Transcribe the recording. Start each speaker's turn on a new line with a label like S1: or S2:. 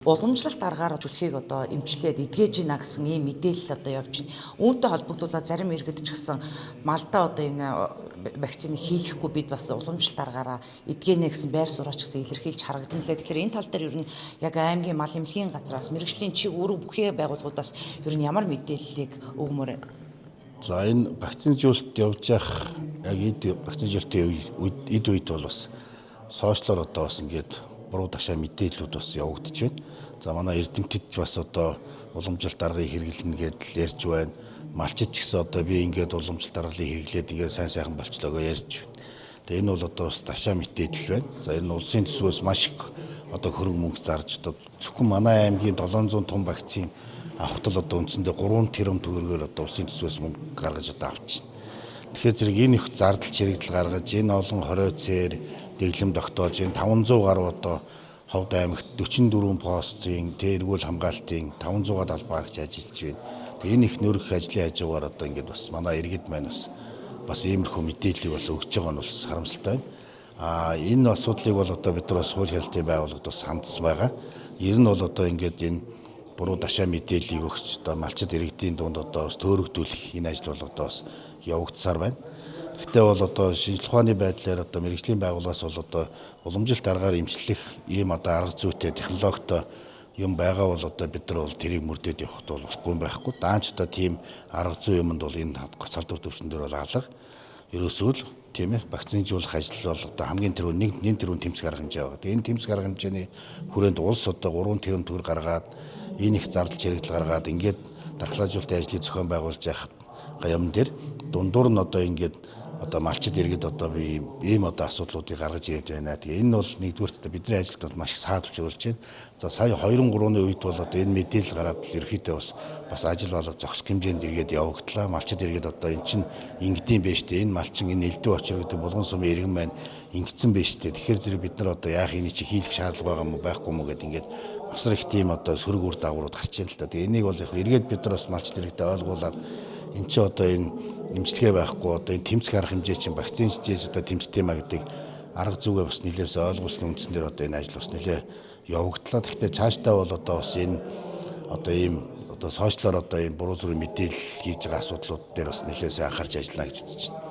S1: Уламжлалт аргаар жүлхийг одоо эмчлээд эдгэж гинэ гэсэн ийм мэдээлэл одоо явж байна. Үүнтэй холбогдуулаад зарим иргэд ч гэсэн малдаа одоо энэ вакциныг хийлгэхгүй бид бас уламжлалт аргаараа эдгэнэ гэсэн байр сураач гэсэн илэрхийлж харагдана лээ. Тэгэхээр энэ тал дээр ер нь яг аймгийн мал эмнэлгийн газраас мэрэгжлийн чиг үүрэг бүхий байгууллагуудаас ер нь ямар мэдээллийг өгмөр вэ?
S2: За энэ вакцинжуулалт явж явах яг вакцинжуулалтын үед бол бас сошиалор одоо бас ингээд буруу ташаа мэдээллүүд бас явагдаж байна. За манай эрдэмтэд бас одоо уламжлалт аргыг хэрэглэнэ гэдэл ярьж байна. Малчид ч гэсэн одоо би ингээд уламжлалт аргалыг хэрэглээд ингээд сайн болчлоогоо ярьж байна. Тэгээ энэ бол одоо бас ташаа мэдээлэл байна. За энэ улсын төсвөөс маш их одоо хөрөнгө мөнгө зарж одоо зөвхөн манай аймгийн 700 том вакцин авахтал одоо үндсэндээ 3 тэрбум төгрөгөөр одоо улсын төсвөөс мөнгө гаргаж одоо авчихна. Тэгэхээр зэрэг энэ их зардал чирэгдэл гаргаж энэ олон хоройцээр дэглэм тогтоож энэ 500 гаруй одоо Ховд аймагт 44 постын тэргүүл хамгаалтын 500-аад албаагч ажиллаж байна. Тэгээ энэ их нөрөх ажлын хажуугаар одоо ингээд бас манай иргэд маань бас иймэрхүү мэдээллийг бас өгч байгаа нь бас харамсалтай байна. Энэ асуудлыг бол одоо бид нар бас хууль хяналтын байгууллагад бас хандсан байгаа. Ер нь бол одоо ингээд энэ буруу ташаа мэдээллийг өгч одоо малчид иргэдийн дунд одоо бас төөрөгдүүлэх энэ ажил бол одоо бас явагдсаар байна. Гэхдээ бол одоо шинжлэх ухааны байдлаар одоо мэрэгжлийн байгууллагаас бол одоо уламжлалт аргаар эмчлэх ийм одоо арга зүйтэй технологитой юм байгаа бол одоо бид нар бол тэрийг мөрдөд явахд бол болохгүй байхгүй. Даанч одоо тийм арга зүй юмд бол энэ салдвар төвшин дээр бол алга. Ерөөсөө л тийм ээ вакцинжуулах ажил бол одоо хамгийн түрүүнд 1 тэрбум тэмцэх арга хэмжээ байгаа. Тэгээ энэ тэмцэх арга хэмжээний хүрээнд улс одоо 3 тэрбум төгрөг гаргаад энэ их зардал чирэгдэл гаргаад ингээд дархлаажуулалтын ажлыг зохион байгуулж явах юм дээр дундуур нь одоо ингээд одоо малчид иргэд одоо би ийм одоо асуудлуудыг гаргаж ирээд байна. Тэгээ энэ бол нэгдүгürt бидний ажилд бол маш их саадвч оруулж байна. За сая 2-3-ны үед бол одоо энэ мэдээлэл гараад ерөөхдөө бас ажил болго зохисох хэмжээнд иргэд явагдлаа. Малчид иргэд одоо эн чинь ингэдэм байж тээ энэ малчин энэ элдв очир гэдэг булган сумын иргэн маань ингэсэн байж тээ. Тэгэхээр зэрэг бид нар одоо яах энийг чи хийх шаардлага байгаа юм уу байхгүй мó гэдэг ингээд масар их тийм одоо сөрөг үр дагаврууд гарч ийн л да. Тэгээ энийг бол яг эргээд бид нар бас малчид иргэдэд ойлгуулад эн чи одоо энэ эмчилгээ байхгүй одоо энэ тэмцэх арга хэмжээ чинь вакцин хийж одоо тэмцтэй маа гэдэг арга зүгээ бас нэлээс ойлгуулсны үндсэн дээр одоо энэ ажил бас нэлээ явагдлаа. Гэхдээ цаашдаа бол одоо бас энэ одоо ийм одоо сошиалор одоо ийм буруу зүрх мэдээлэл хийж байгаа асуудлууд дээр бас нэлээс анхаарч ажиллана гэж үзэж байна.